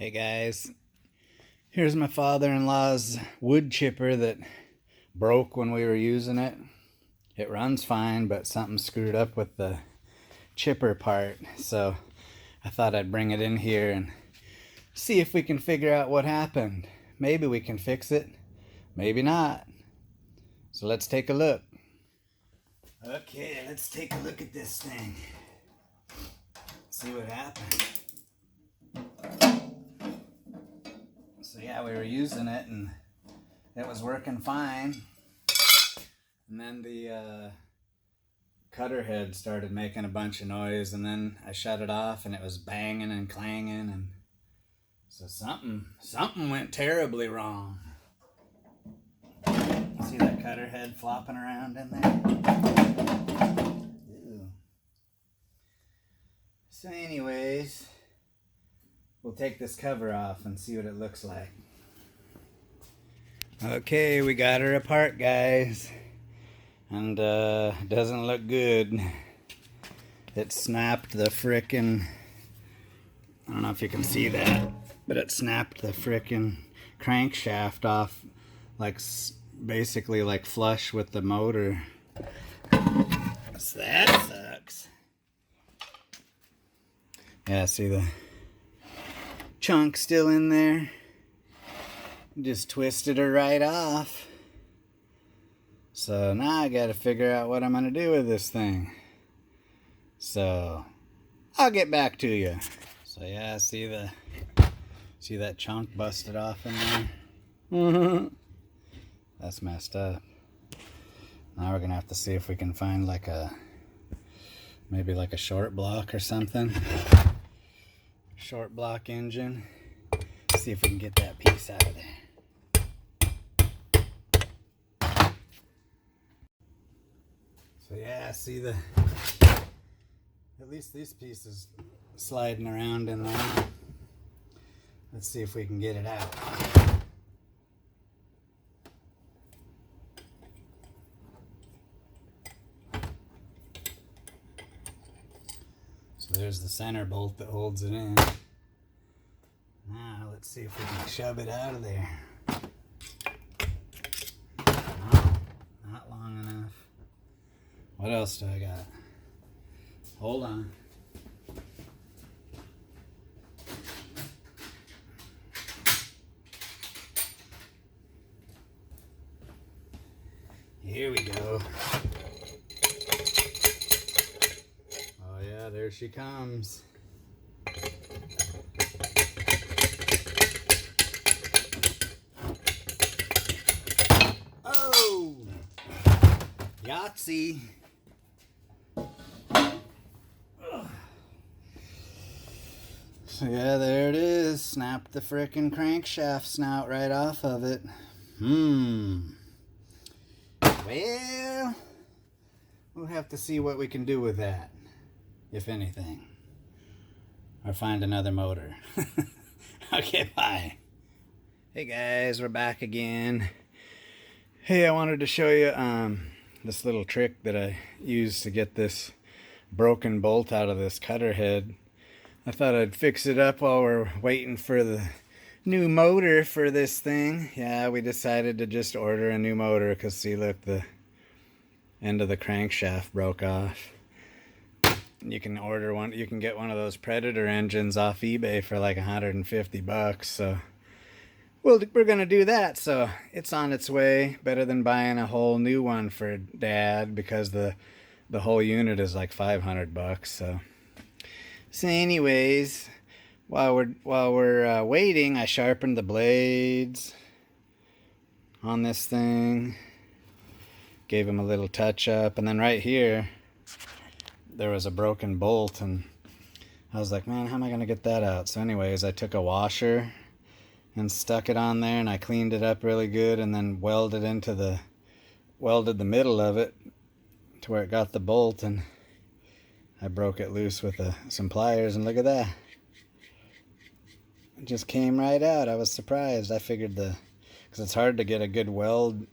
Hey guys, here's my father-in-law's wood chipper that broke when we were using it. It runs fine, but something screwed up with the chipper part, so I thought I'd bring it in here and see if we can figure out what happened. Maybe we can fix it, maybe not. So let's take a look. Okay, let's take a look at this thing. See what happened. So yeah, we were using it and it was working fine. And then the cutter head started making a bunch of noise, and then I shut it off and it was banging and clanging, and so something went terribly wrong. See that cutter head flopping around in there? Ew. So anyways, we'll take this cover off and see what it looks like. Okay, we got her apart, guys. And doesn't look good. It snapped the frickin', I don't know if you can see that, but it snapped the frickin' crankshaft off, like basically like flush with the motor. So that sucks. Yeah, see the chunk still in there. Just twisted her right off. So now I gotta figure out what I'm gonna do with this thing. So I'll get back to you. So yeah, see that chunk busted off in there? That's messed up. Now we're gonna have to see if we can find like maybe like a short block or something. Short block engine. See if we can get that piece out of there. So yeah, see at least this piece is sliding around in there. Let's see if we can get it out. So there's the center bolt that holds it in. Now let's see if we can shove it out of there. No, not long enough. What else do I got? Hold on. Here we go. Oh yeah, there she comes. Oh! Yahtzee! So yeah, there it is. Snapped the frickin' crankshaft snout right off of it. Well, we'll have to see what we can do with that, if anything. Or find another motor. Okay, bye. Hey guys, we're back again. Hey, I wanted to show you this little trick that I used to get this broken bolt out of this cutter head. I thought I'd fix it up while we're waiting for the new motor for this thing. Yeah, we decided to just order a new motor because see, look, the end of the crankshaft broke off. You can order one, you can get one of those Predator engines off eBay for like 150 bucks. So we're gonna do that. So it's on its way. Better than buying a whole new one for Dad, because the whole unit is like 500 bucks. So anyways, while we're waiting, I sharpened the blades on this thing, gave them a little touch up, and then right here there was a broken bolt, and I was like, man, how am I gonna get that out? So anyways, I took a washer and stuck it on there, and I cleaned it up really good, and then welded the middle of it to where it got the bolt, and I broke it loose with some pliers, and look at that. It just came right out. I was surprised. I figured because it's hard to get a good weld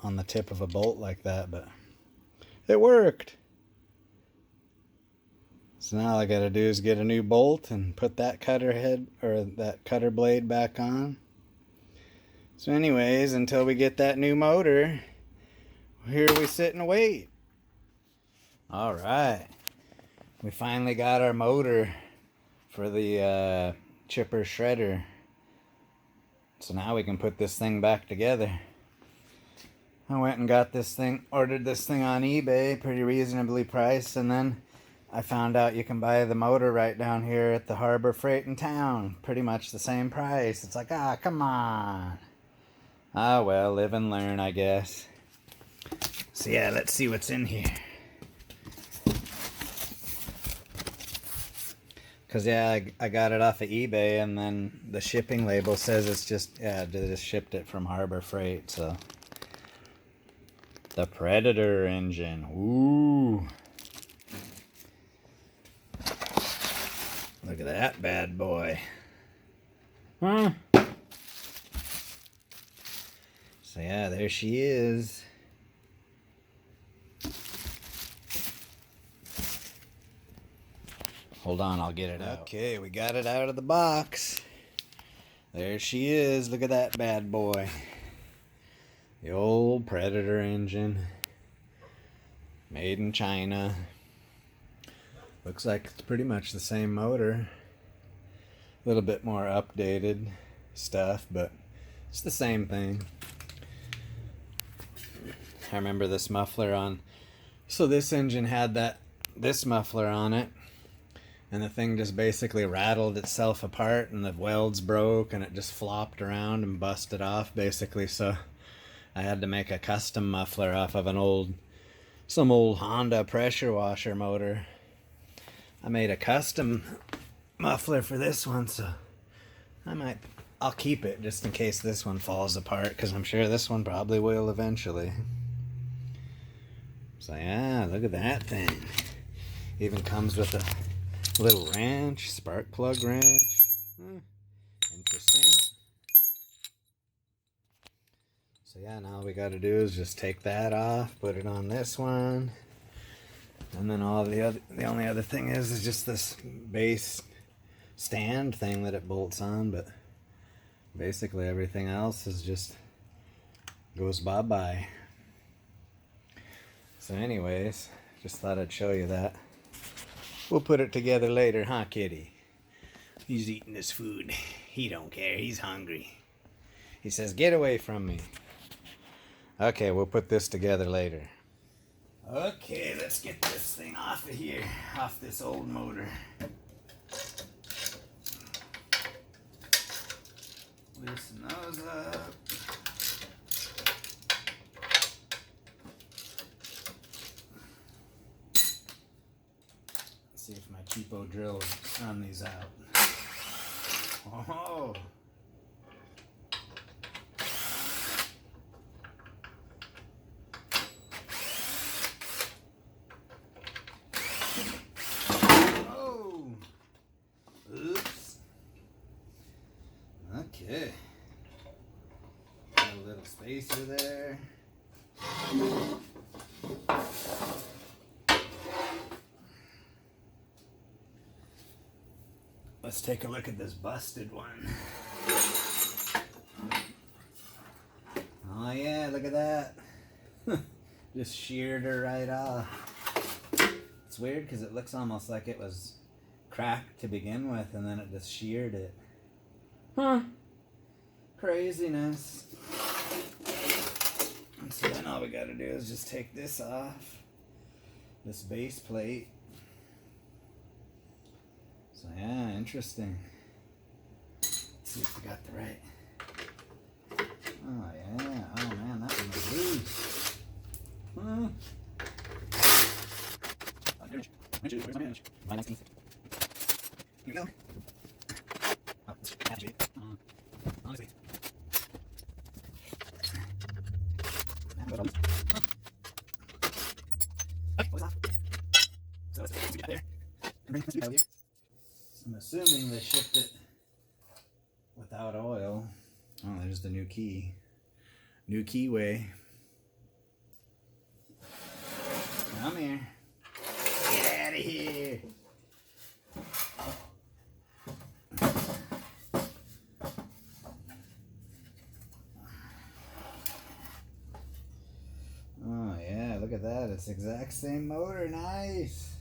on the tip of a bolt like that, but it worked. So now all I gotta do is get a new bolt and put that cutter head or that cutter blade back on. So anyways, until we get that new motor, here we sit and wait. All right, we finally got our motor for the chipper shredder. So now we can put this thing back together. I went and got this thing, ordered this thing on eBay, pretty reasonably priced, and then I found out you can buy the motor right down here at the Harbor Freight in town. Pretty much the same price. It's like, ah, come on. Ah, well, live and learn, I guess. So yeah, let's see what's in here. Because yeah, I got it off of eBay, and then the shipping label says it's just, yeah, they just shipped it from Harbor Freight, so. The Predator engine. Ooh. Look at that bad boy. Huh? So yeah, there she is. Hold on, I'll get it out. Okay, we got it out of the box. There she is. Look at that bad boy. The old Predator engine. Made in China. Looks like it's pretty much the same motor. A little bit more updated stuff, but it's the same thing. I remember this muffler on. So this engine had this muffler on it, and the thing just basically rattled itself apart, and the welds broke, and it just flopped around and busted off basically. So I had to make a custom muffler off of some old Honda pressure washer motor. I made a custom muffler for this one, so I'll keep it just in case this one falls apart, because I'm sure this one probably will eventually. So yeah, look at that thing. Even comes with a little wrench, spark plug wrench. Interesting. So yeah, now all we got to do is just take that off, put it on this one, and then the only other thing is just this base stand thing that it bolts on. But basically everything else is just goes bye-bye. So anyways, just thought I'd show you that. We'll put it together later, huh, kitty? He's eating his food. He don't care. He's hungry. He says, "Get away from me." Okay, we'll put this together later. Okay, let's get this thing off of here, off this old motor. Loosen those up. Let's see if my cheapo drill will run these out. Oh! Okay. Got a little spacer there. Let's take a look at this busted one. Oh yeah, look at that. Just sheared her right off. It's weird because it looks almost like it was cracked to begin with, and then it just sheared it. Huh. Craziness. And so then all we gotta do is just take this off. This base plate. So yeah, interesting. Let's see if we got the right. Oh yeah. Oh man, that one was loose. Huh. Here we go. Oh, actually, honestly. So let's get there. I'm assuming they shipped it without oil. Oh, there's the new key. New keyway. Come here. Get out of here. at that. It's the exact same motor. Nice.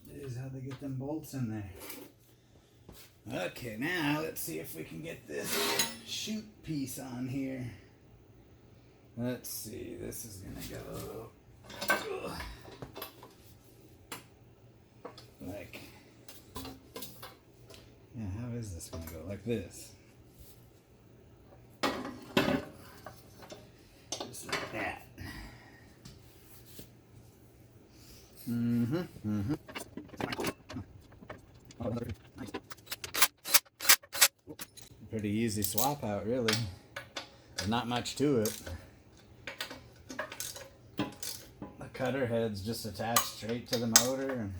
Here's how they get them bolts in there. Okay, now let's see if we can get this chute piece on here. Let's see, this is gonna go like, yeah, how is this gonna go? Like this. Just like that. Pretty easy swap out, really. There's not much to it. The cutter head's just attached straight to the motor, and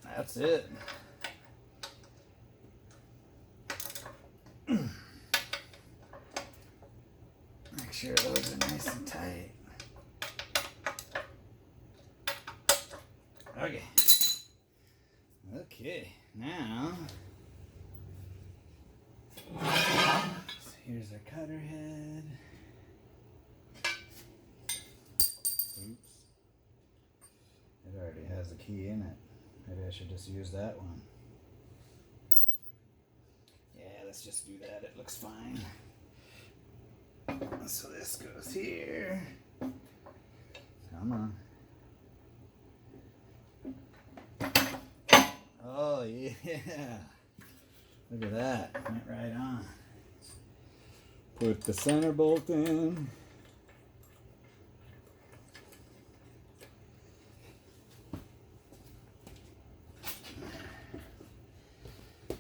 that's it. Make sure those are nice and tight. Okay. Okay, now so here's our cutter head. Oops. It already has a key in it. Maybe I should just use that one. Yeah, let's just do that. It looks fine. So this goes here. Come on. Oh, yeah. Look at that. Went right on. Put the center bolt in.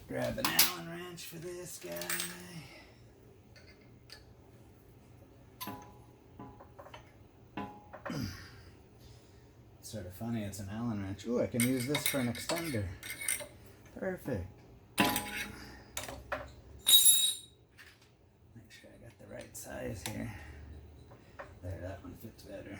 Grab an Allen wrench for this guy. Sort of funny, it's an Allen wrench. Ooh, I can use this for an extender. Perfect. Make sure I got the right size here. There, that one fits better.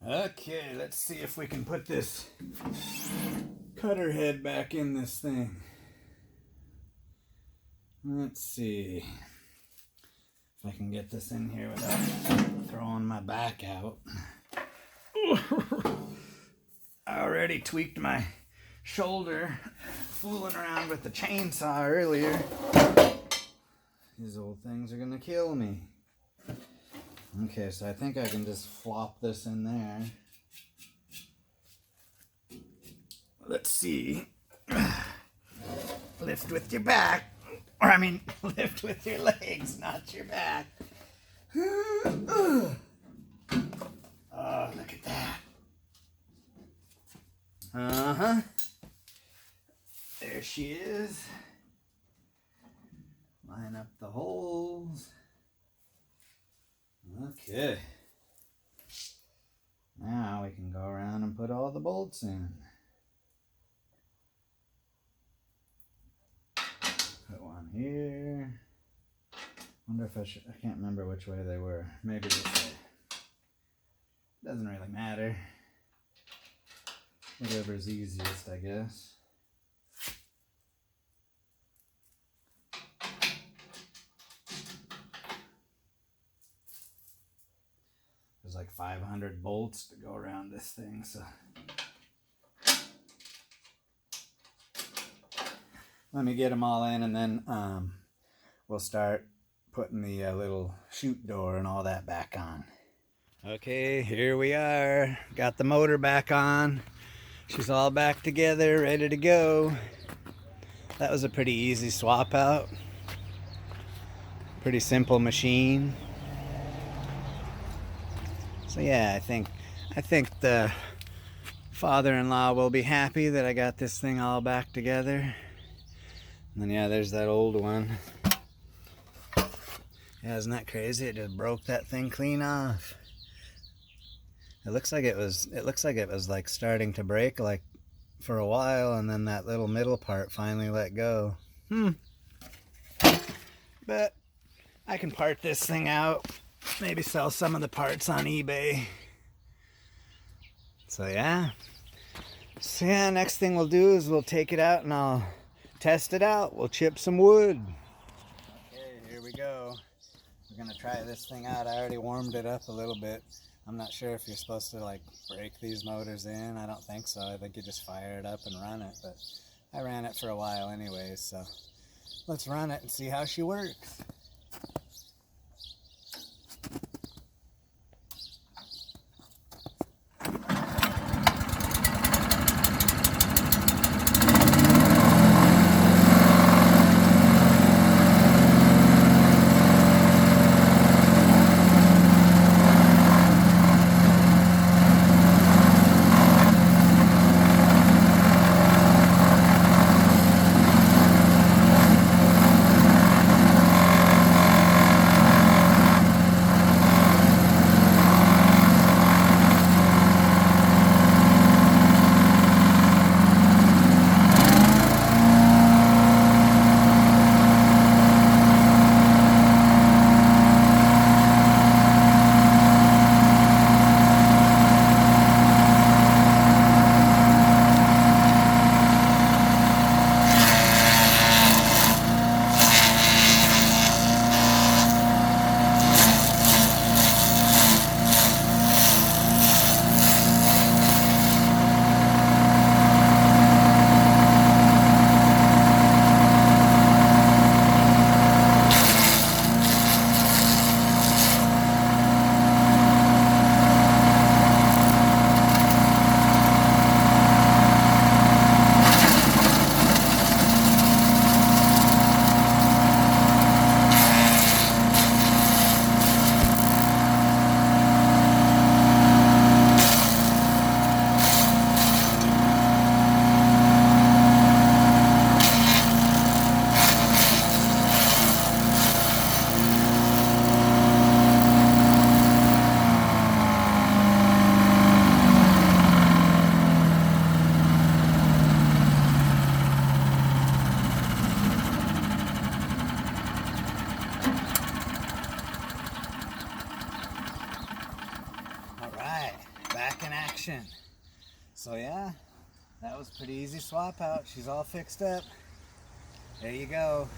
Okay, let's see if we can put this cutter head back in this thing. Let's see if I can get this in here without throwing my back out. I already tweaked my shoulder fooling around with the chainsaw earlier. These old things are gonna kill me. Okay, so I think I can just flop this in there. Let's see. Lift with your back. Or I mean, lift with your legs, not your back. Oh, look at that. Uh-huh. There she is. Line up the holes. Okay. Now we can go around and put all the bolts in. Put one here. Wonder if I should, I can't remember which way they were. Maybe this way. Doesn't really matter. Whatever's easiest, I guess. There's like 500 bolts to go around this thing, so let me get them all in, and then we'll start putting the little chute door and all that back on. Okay, here we are. Got the motor back on. She's all back together, ready to go. That was a pretty easy swap out. Pretty simple machine. So yeah, I think the father-in-law will be happy that I got this thing all back together. And then yeah, there's that old one. Yeah, isn't that crazy? It just broke that thing clean off. It looks like it was like starting to break like for a while, and then that little middle part finally let go. But I can part this thing out, maybe sell some of the parts on eBay. So yeah, next thing we'll do is we'll take it out and I'll test it out. We'll chip some wood. Okay, here we go. We're gonna try this thing out. I already warmed it up a little bit. I'm not sure if you're supposed to like break these motors in. I don't think so. I think you just fire it up and run it, but I ran it for a while anyways, so let's run it and see how she works. Back in action. So yeah, that was pretty easy swap out. She's all fixed up. There you go.